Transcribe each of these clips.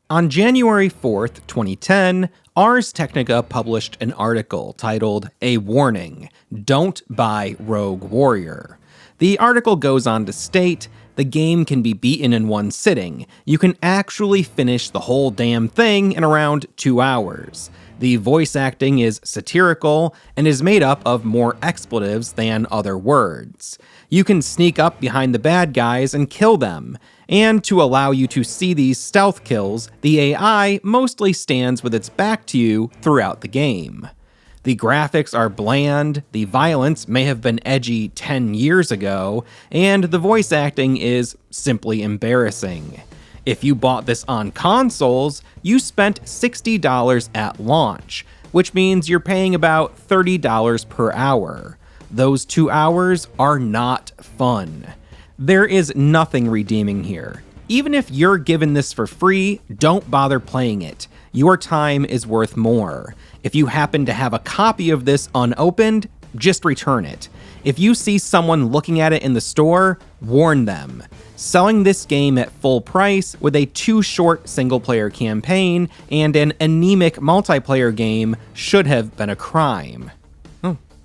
On January 4th, 2010, Ars Technica published an article titled "A Warning: Don't Buy Rogue Warrior." The article goes on to state, the game can be beaten in one sitting. You can actually finish the whole damn thing in around 2 hours. The voice acting is satirical and is made up of more expletives than other words. You can sneak up behind the bad guys and kill them. And to allow you to see these stealth kills, the AI mostly stands with its back to you throughout the game. The graphics are bland, the violence may have been edgy 10 years ago, and the voice acting is simply embarrassing. If you bought this on consoles, you spent $60 at launch, which means you're paying about $30 per hour. Those 2 hours are not fun. There is nothing redeeming here. Even if you're given this for free, don't bother playing it. Your time is worth more. If you happen to have a copy of this unopened, just return it. If you see someone looking at it in the store, warn them. Selling this game at full price with a too short single-player campaign and an anemic multiplayer game should have been a crime.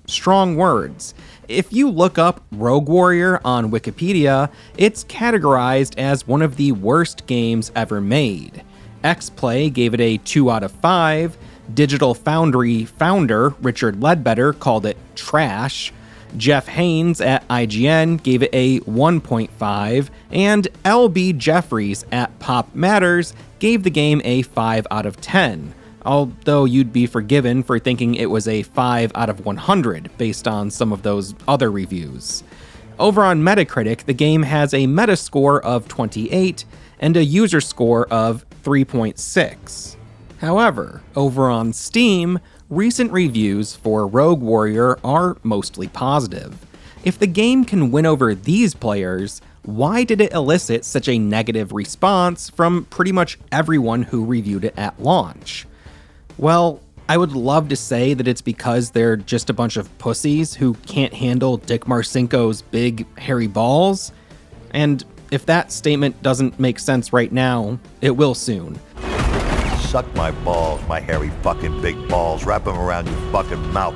Strong words. If you look up Rogue Warrior on Wikipedia, it's categorized as one of the worst games ever made. XPlay gave it a 2 out of 5, Digital Foundry founder Richard Ledbetter called it trash, Jeff Haynes at IGN gave it a 1.5, and LB Jeffries at Pop Matters gave the game a 5 out of 10. Although you'd be forgiven for thinking it was a 5 out of 100 based on some of those other reviews. Over on Metacritic, the game has a Metascore of 28 and a user score of 3.6. However, over on Steam, recent reviews for Rogue Warrior are mostly positive. If the game can win over these players, why did it elicit such a negative response from pretty much everyone who reviewed it at launch? Well, I would love to say that it's because they're just a bunch of pussies who can't handle Dick Marcinko's big, hairy balls. And if that statement doesn't make sense right now, it will soon. Suck my balls, my hairy fucking big balls. Wrap them around your fucking mouth.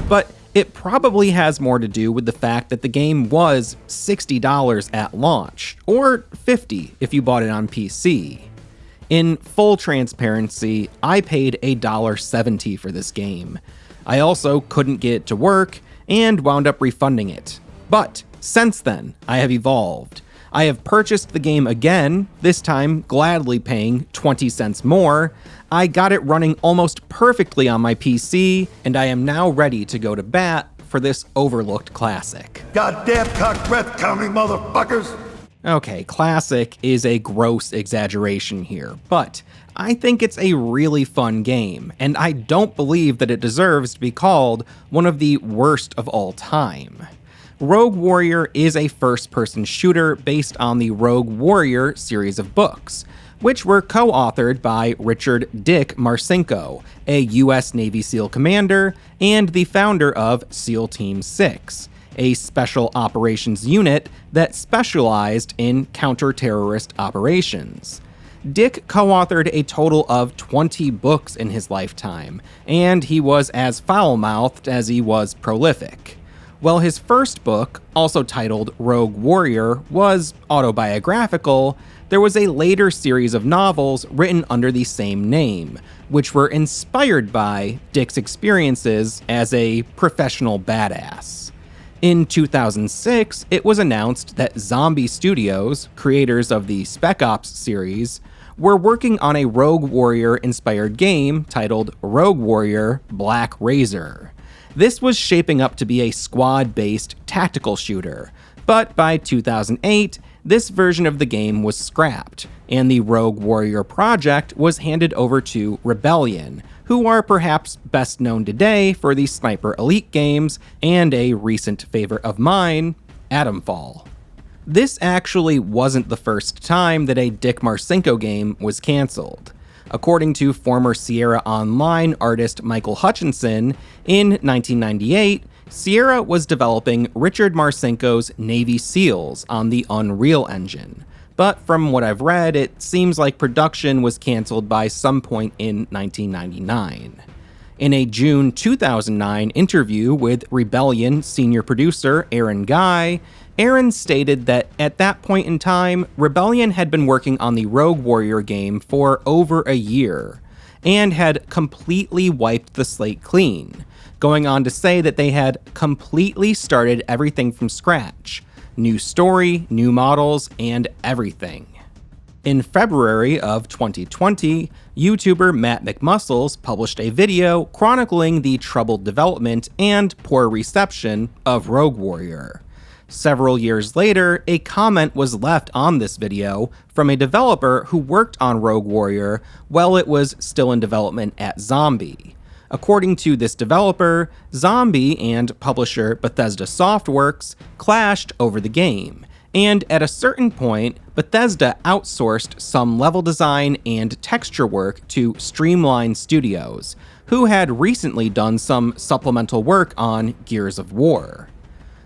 But it probably has more to do with the fact that the game was $60 at launch, or $50 if you bought it on PC. In full transparency, I paid $1.70 for this game. I also couldn't get it to work and wound up refunding it. But since then, I have evolved. I have purchased the game again, this time gladly paying 20 cents more. I got it running almost perfectly on my PC, and I am now ready to go to bat for this overlooked classic. Goddamn cock breath counting motherfuckers! Okay, classic is a gross exaggeration here, but I think it's a really fun game, and I don't believe that it deserves to be called one of the worst of all time. Rogue Warrior is a first-person shooter based on the Rogue Warrior series of books, which were co-authored by Richard Dick Marcinko, a U.S. Navy SEAL commander and the founder of SEAL Team 6, a special operations unit that specialized in counter-terrorist operations. Dick co-authored a total of 20 books in his lifetime, and he was as foul-mouthed as he was prolific. While his first book, also titled Rogue Warrior, was autobiographical, there was a later series of novels written under the same name, which were inspired by Dick's experiences as a professional badass. In 2006, it was announced that Zombie Studios, creators of the Spec Ops series, were working on a Rogue Warrior-inspired game titled Rogue Warrior: Black Razor. This was shaping up to be a squad-based tactical shooter, but by 2008, this version of the game was scrapped, and the Rogue Warrior project was handed over to Rebellion, who are perhaps best known today for the Sniper Elite games and a recent favorite of mine, Atomfall. This actually wasn't the first time that a Dick Marcinko game was canceled. According to former Sierra Online artist Michael Hutchinson, in 1998, Sierra was developing Richard Marcinko's Navy SEALs on the Unreal Engine, but from what I've read, it seems like production was canceled by some point in 1999. In a June 2009 interview with Rebellion senior producer Aaron Guy, Aaron stated that at that point in time, Rebellion had been working on the Rogue Warrior game for over a year, and had completely wiped the slate clean, going on to say that they had completely started everything from scratch. New story, new models, and everything. In February of 2020, YouTuber Matt McMuscles published a video chronicling the troubled development and poor reception of Rogue Warrior. Several years later, a comment was left on this video from a developer who worked on Rogue Warrior while it was still in development at Zombie. According to this developer, Zombie and publisher Bethesda Softworks clashed over the game, and at a certain point, Bethesda outsourced some level design and texture work to Streamline Studios, who had recently done some supplemental work on Gears of War.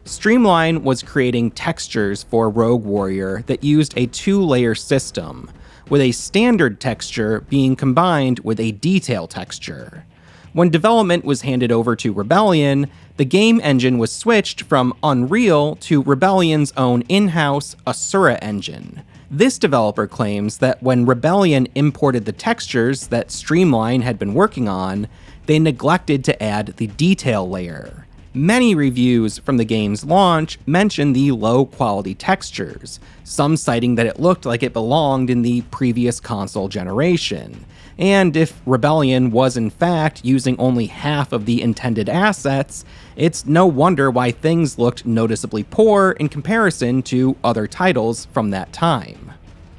Streamline was creating textures for Rogue Warrior that used a two-layer system, with a standard texture being combined with a detail texture. When development was handed over to Rebellion, the game engine was switched from Unreal to Rebellion's own in-house Asura engine. This developer claims that when Rebellion imported the textures that Streamline had been working on, they neglected to add the detail layer. Many reviews from the game's launch mention the low-quality textures, some citing that it looked like it belonged in the previous console generation. And if Rebellion was in fact using only half of the intended assets, it's no wonder why things looked noticeably poor in comparison to other titles from that time.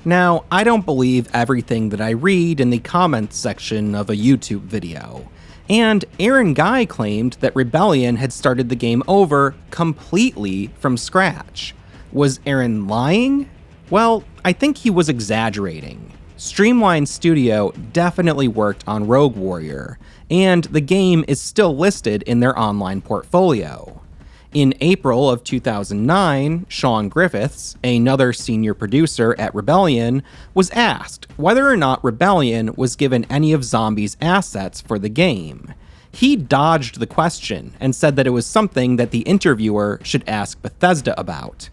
Now, I don't believe everything that I read in the comments section of a YouTube video. And Aaron Guy claimed that Rebellion had started the game over completely from scratch. Was Aaron lying? Well, I think he was exaggerating. Streamline Studio definitely worked on Rogue Warrior, and the game is still listed in their online portfolio. In April of 2009, Sean Griffiths, another senior producer at Rebellion, was asked whether or not Rebellion was given any of Zombie's assets for the game. He dodged the question and said that it was something that the interviewer should ask Bethesda about.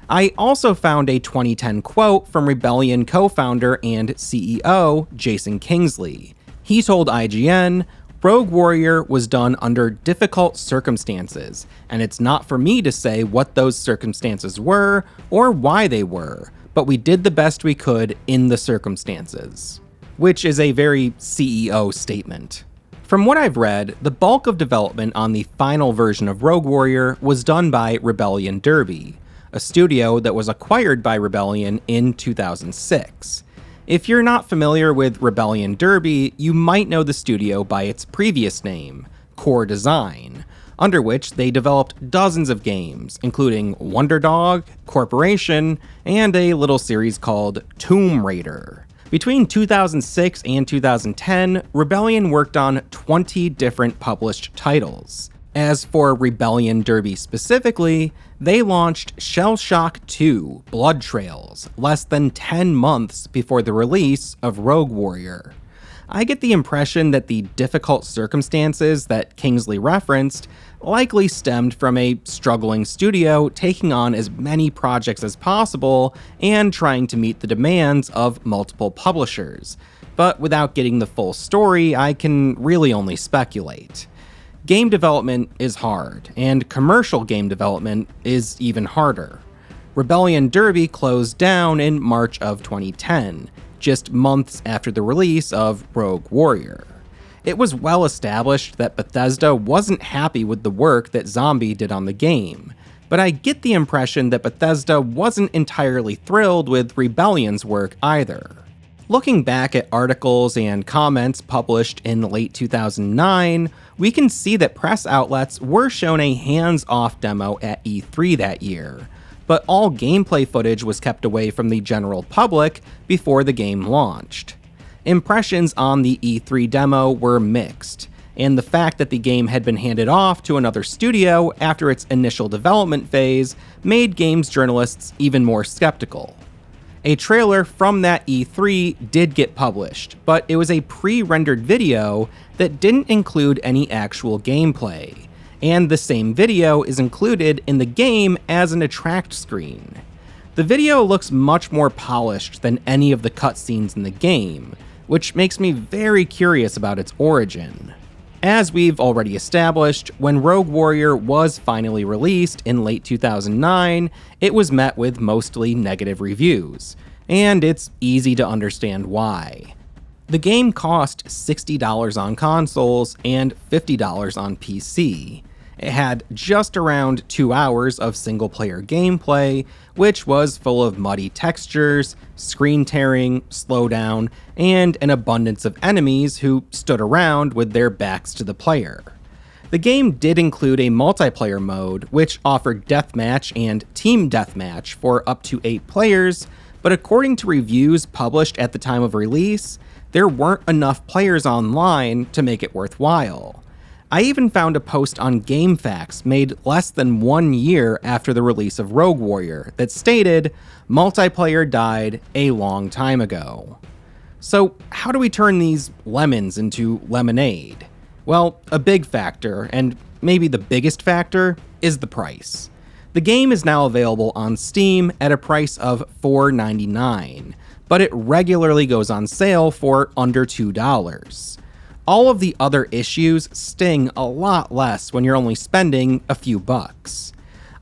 I also found a 2010 quote from Rebellion co-founder and CEO Jason Kingsley. He told IGN, "Rogue Warrior was done under difficult circumstances, and it's not for me to say what those circumstances were or why they were, but we did the best we could in the circumstances." Which is a very CEO statement. From what I've read, the bulk of development on the final version of Rogue Warrior was done by Rebellion Derby, a studio that was acquired by Rebellion in 2006. If you're not familiar with Rebellion Derby, you might know the studio by its previous name, Core Design, under which they developed dozens of games, including Wonder Dog, Corporation, and a little series called Tomb Raider. Between 2006 and 2010, Rebellion worked on 20 different published titles. As for Rebellion Derby specifically, they launched Shell Shock 2 Blood Trails less than 10 months before the release of Rogue Warrior. I get the impression that the difficult circumstances that Kingsley referenced likely stemmed from a struggling studio taking on as many projects as possible and trying to meet the demands of multiple publishers. But without getting the full story, I can really only speculate. Game development is hard, and commercial game development is even harder. Rebellion Derby closed down in March of 2010, just months after the release of Rogue Warrior. It was well established that Bethesda wasn't happy with the work that Zombie did on the game, but I get the impression that Bethesda wasn't entirely thrilled with Rebellion's work either. Looking back at articles and comments published in late 2009, we can see that press outlets were shown a hands-off demo at E3 that year, but all gameplay footage was kept away from the general public before the game launched. Impressions on the E3 demo were mixed, and the fact that the game had been handed off to another studio after its initial development phase made games journalists even more skeptical. A trailer from that E3 did get published, but it was a pre-rendered video that didn't include any actual gameplay, and the same video is included in the game as an attract screen. The video looks much more polished than any of the cutscenes in the game, which makes me very curious about its origin. As we've already established, when Rogue Warrior was finally released in late 2009, it was met with mostly negative reviews, and it's easy to understand why. The game cost $60 on consoles and $50 on PC. It had just around 2 hours of single-player gameplay, which was full of muddy textures, screen tearing, slowdown, and an abundance of enemies who stood around with their backs to the player. The game did include a multiplayer mode, which offered deathmatch and team deathmatch for up to 8 players, but according to reviews published at the time of release, there weren't enough players online to make it worthwhile. I even found a post on GameFAQs made less than 1 year after the release of Rogue Warrior that stated, "Multiplayer died a long time ago." So how do we turn these lemons into lemonade? Well, a big factor, and maybe the biggest factor, is the price. The game is now available on Steam at a price of $4.99, but it regularly goes on sale for under $2. All of the other issues sting a lot less when you're only spending a few bucks.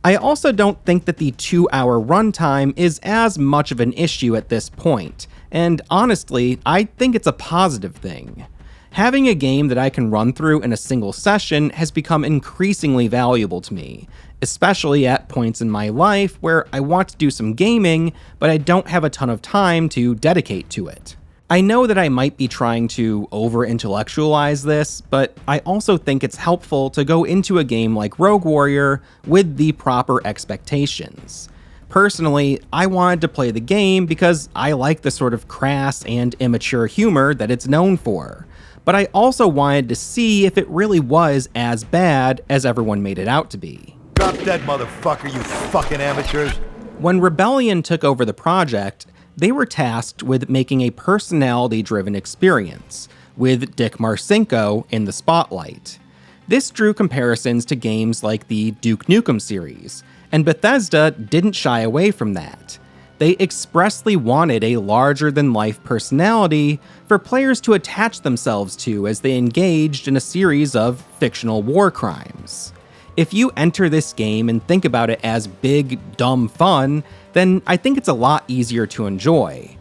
I also don't think that the 2-hour runtime is as much of an issue at this point, and honestly, I think it's a positive thing. Having a game that I can run through in a single session has become increasingly valuable to me, especially at points in my life where I want to do some gaming, but I don't have a ton of time to dedicate to it. I know that I might be trying to over-intellectualize this, but I also think it's helpful to go into a game like Rogue Warrior with the proper expectations. Personally, I wanted to play the game because I like the sort of crass and immature humor that it's known for, but I also wanted to see if it really was as bad as everyone made it out to be. Drop dead, motherfucker, you fucking amateurs. When Rebellion took over the project, they were tasked with making a personality-driven experience, with Dick Marcinko in the spotlight. This drew comparisons to games like the Duke Nukem series, and Bethesda didn't shy away from that. They expressly wanted a larger-than-life personality for players to attach themselves to as they engaged in a series of fictional war crimes. If you enter this game and think about it as big, dumb fun, then I think it's a lot easier to enjoy.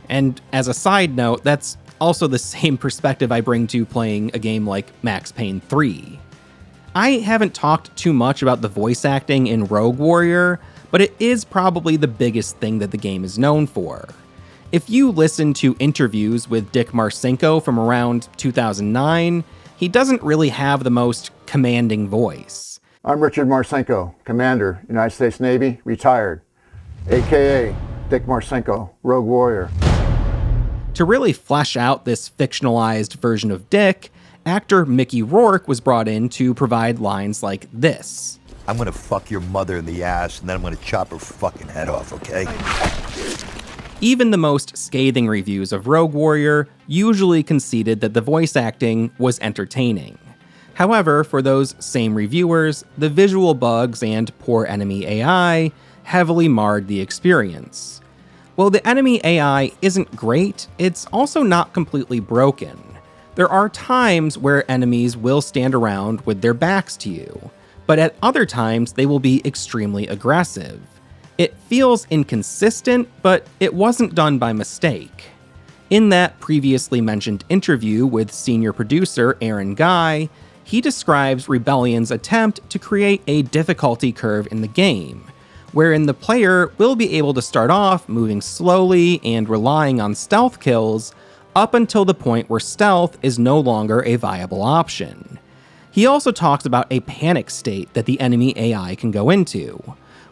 And as a side note, that's also the same perspective I bring to playing a game like Max Payne 3. I haven't talked too much about the voice acting in Rogue Warrior, but it is probably the biggest thing that the game is known for. If you listen to interviews with Dick Marcinko from around 2009, he doesn't really have the most commanding voice. I'm Richard Marcinko, Commander, United States Navy, retired, aka Dick Marcinko, Rogue Warrior. To really flesh out this fictionalized version of Dick, actor Mickey Rourke was brought in to provide lines like this. I'm gonna fuck your mother in the ass and then I'm gonna chop her fucking head off, okay? Even the most scathing reviews of Rogue Warrior usually conceded that the voice acting was entertaining. However, for those same reviewers, the visual bugs and poor enemy AI heavily marred the experience. While the enemy AI isn't great, it's also not completely broken. There are times where enemies will stand around with their backs to you, but at other times they will be extremely aggressive. It feels inconsistent, but it wasn't done by mistake. In that previously mentioned interview with senior producer Aaron Guy, he describes Rebellion's attempt to create a difficulty curve in the game, wherein the player will be able to start off moving slowly and relying on stealth kills up until the point where stealth is no longer a viable option. He also talks about a panic state that the enemy AI can go into,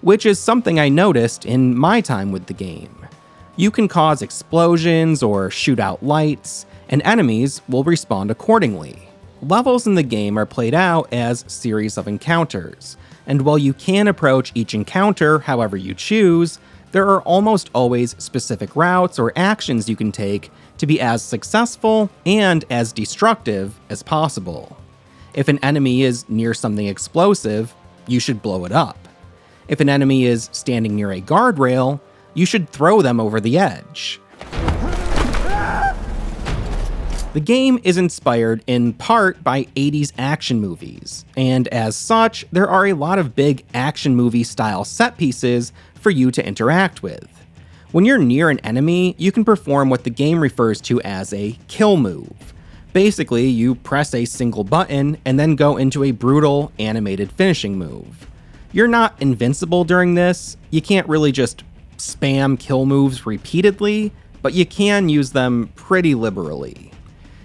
which is something I noticed in my time with the game. You can cause explosions or shoot out lights, and enemies will respond accordingly. Levels in the game are played out as series of encounters, and while you can approach each encounter however you choose, There are almost always specific routes or actions you can take to be as successful and as destructive as possible. If an enemy is near something explosive, you should blow it up. If an enemy is standing near a guardrail, you should throw them over the edge. The game is inspired in part by 80s action movies, and as such, there are a lot of big action movie style set pieces for you to interact with. When you're near an enemy, you can perform what the game refers to as a kill move. Basically, you press a single button and then go into a brutal animated finishing move. You're not invincible during this, you can't really just spam kill moves repeatedly, but you can use them pretty liberally.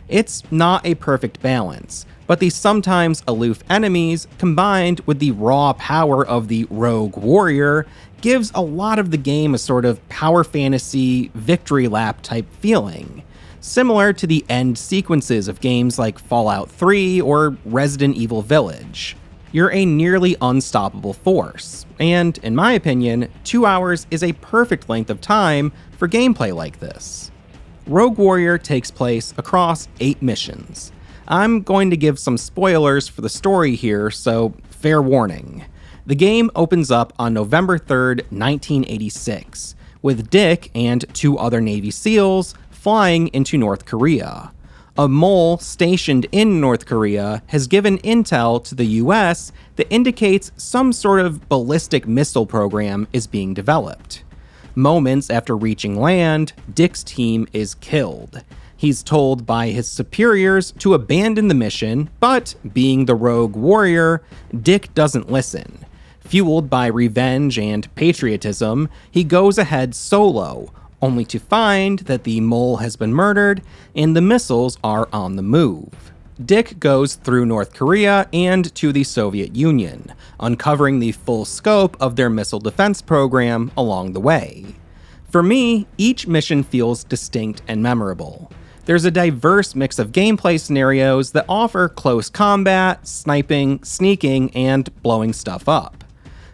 It's not a perfect balance, but the sometimes aloof enemies combined with the raw power of the rogue warrior gives a lot of the game a sort of power fantasy victory lap type feeling, similar to the end sequences of games like Fallout 3 or Resident Evil Village. You're a nearly unstoppable force, and in my opinion, 2 hours is a perfect length of time for gameplay like this. Rogue Warrior takes place across 8 missions. I'm going to give some spoilers for the story here, so fair warning. The game opens up on November 3rd, 1986, with Dick and 2 other Navy SEALs flying into North Korea. A mole stationed in North Korea has given intel to the US that indicates some sort of ballistic missile program is being developed. Moments after reaching land, Dick's team is killed. He's told by his superiors to abandon the mission, but being the rogue warrior, Dick doesn't listen. Fueled by revenge and patriotism, he goes ahead solo, only to find that the mole has been murdered and the missiles are on the move. Dick goes through North Korea and to the Soviet Union, uncovering the full scope of their missile defense program along the way. For me, each mission feels distinct and memorable. There's a diverse mix of gameplay scenarios that offer close combat, sniping, sneaking, and blowing stuff up.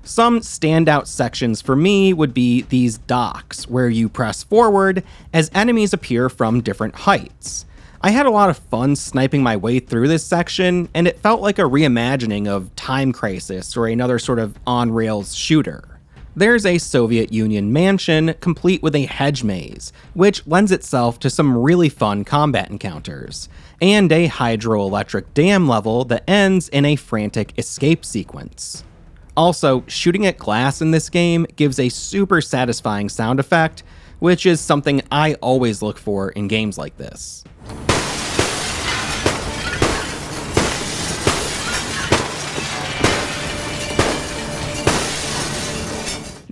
Some standout sections for me would be these docks, where you press forward as enemies appear from different heights. I had a lot of fun sniping my way through this section, and it felt like a reimagining of Time Crisis or another sort of on-rails shooter. There's a Soviet Union mansion complete with a hedge maze, which lends itself to some really fun combat encounters, and a hydroelectric dam level that ends in a frantic escape sequence. Also, shooting at glass in this game gives a super satisfying sound effect, which is something I always look for in games like this.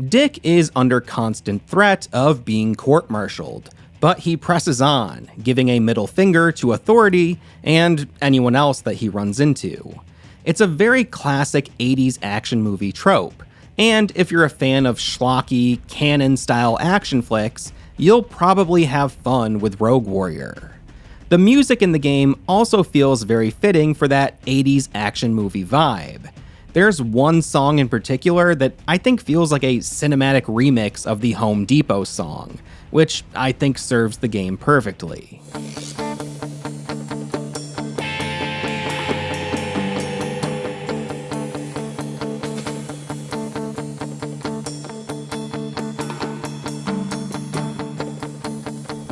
Dick is under constant threat of being court-martialed, but he presses on, giving a middle finger to authority and anyone else that he runs into. It's a very classic 80s action movie trope, and if you're a fan of schlocky, canon-style action flicks, you'll probably have fun with Rogue Warrior. The music in the game also feels very fitting for that 80s action movie vibe. There's one song in particular that I think feels like a cinematic remix of the Home Depot song, which I think serves the game perfectly.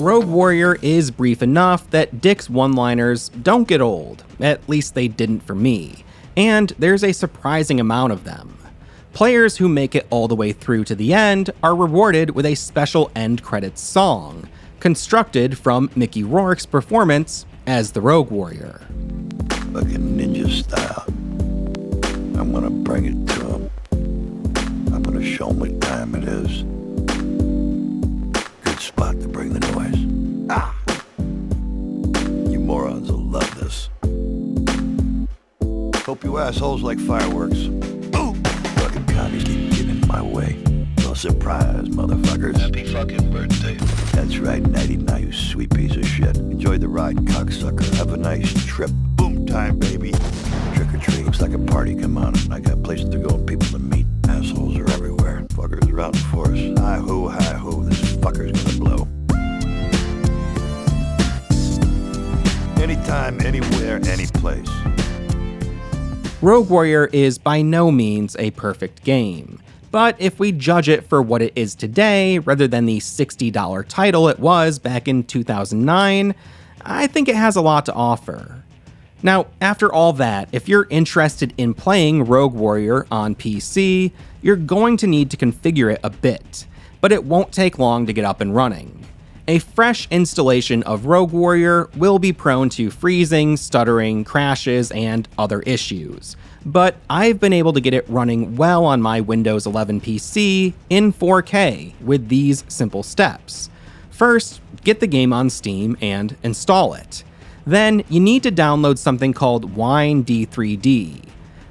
Rogue Warrior is brief enough that Dick's one-liners don't get old, at least they didn't for me, and there's a surprising amount of them. Players who make it all the way through to the end are rewarded with a special end credits song, constructed from Mickey Rourke's performance as the Rogue Warrior. Fucking ninja style. I'm gonna bring it to him. I'm gonna show him what time it is. Good spot to bring the noise. Ah! You morons will love this. Hope you assholes like fireworks. Ooh! Fucking commies keep getting in my way. No surprise, motherfuckers. Happy fucking birthday. That's right, Natty, now you sweet piece of shit. Enjoy the ride, cocksucker. Have a nice trip. Boom time, baby. Trick or treat. Looks like a party, come on. I got places to go and people to meet. Assholes are everywhere. Fuck motherfuckers are out in force. Hi-ho, this fucker's gonna blow. Anytime, anywhere, any place. Rogue Warrior is by no means a perfect game, but if we judge it for what it is today, rather than the $60 title it was back in 2009, I think it has a lot to offer. Now, after all that, if you're interested in playing Rogue Warrior on PC, you're going to need to configure it a bit, but it won't take long to get up and running. A fresh installation of Rogue Warrior will be prone to freezing, stuttering, crashes, and other issues, but I've been able to get it running well on my Windows 11 PC in 4K with these simple steps. First, get the game on Steam and install it. Then, you need to download something called Wine D3D.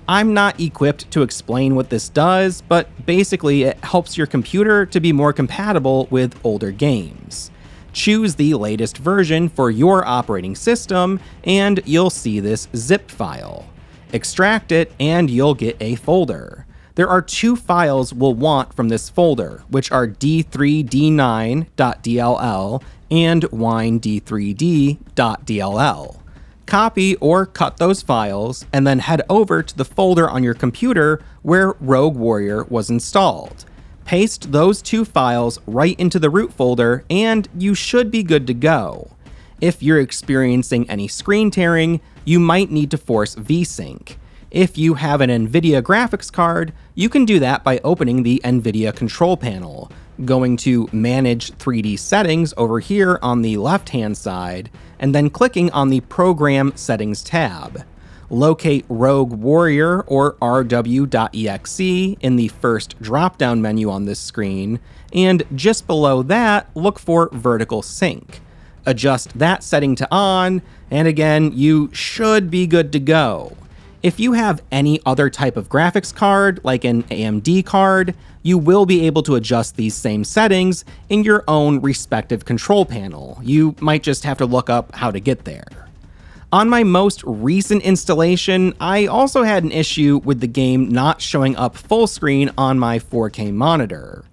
I'm not equipped to explain what this does, but basically it helps your computer to be more compatible with older games. Choose the latest version for your operating system, and you'll see this zip file. Extract it, and you'll get a folder. There are two files we'll want from this folder, which are d3d9.dll and wined3d.dll. Copy or cut those files, and then head over to the folder on your computer where Rogue Warrior was installed. Paste those two files right into the root folder, and you should be good to go. If you're experiencing any screen tearing, you might need to force VSync. If you have an NVIDIA graphics card, you can do that by opening the NVIDIA control panel, going to Manage 3D Settings over here on the left-hand side, and then clicking on the Program Settings tab. Locate Rogue Warrior or rw.exe in the first drop-down menu on this screen, and just below that, look for Vertical Sync. Adjust that setting to on, and again, you should be good to go. If you have any other type of graphics card, like an AMD card, you will be able to adjust these same settings in your own respective control panel. You might just have to look up how to get there. On my most recent installation, I also had an issue with the game not showing up full screen on my 4K monitor.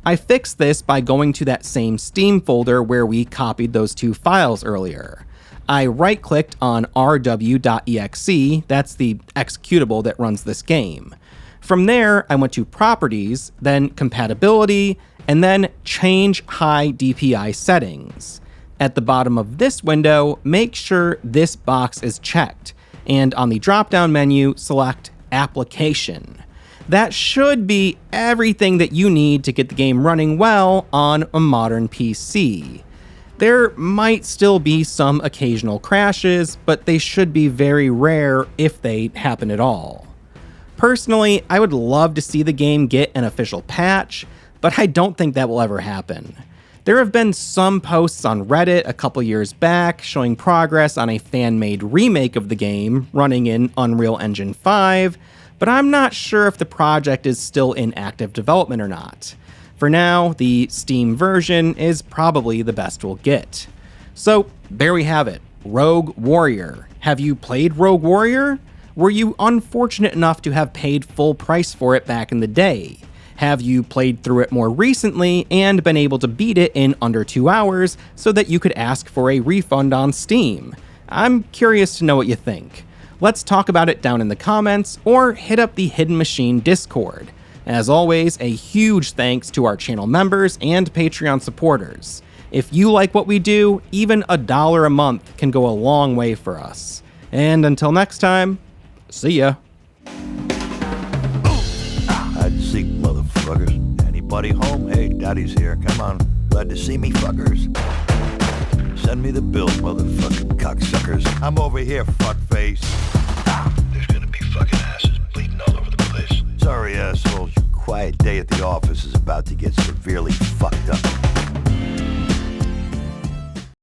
I fixed this by going to that same Steam folder where we copied those two files earlier. I right-clicked on rw.exe, that's the executable that runs this game. From there, I went to Properties, then Compatibility, and then Change High DPI Settings. At the bottom of this window, make sure this box is checked, and on the drop-down menu, select Application. That should be everything that you need to get the game running well on a modern PC. There might still be some occasional crashes, but they should be very rare if they happen at all. Personally, I would love to see the game get an official patch, but I don't think that will ever happen. There have been some posts on Reddit a couple years back showing progress on a fan-made remake of the game running in Unreal Engine 5, but I'm not sure if the project is still in active development or not. For now, the Steam version is probably the best we'll get. So there we have it, Rogue Warrior. Have you played Rogue Warrior? Were you unfortunate enough to have paid full price for it back in the day? Have you played through it more recently and been able to beat it in under 2 hours so that you could ask for a refund on Steam? I'm curious to know what you think. Let's talk about it down in the comments or hit up the Hidden Machine Discord. As always, a huge thanks to our channel members and Patreon supporters. If you like what we do, even $1 a month can go a long way for us. And until next time, see ya. Hide and seek, motherfuckers. Anybody home? Hey, Daddy's here. Come on. Glad to see me, fuckers. Send me the bill, motherfucking cocksuckers. I'm over here, fuckface. There's gonna be fucking asses bleeding all over the place. Sorry, assholes. Your quiet day at the office is about to get severely fucked up.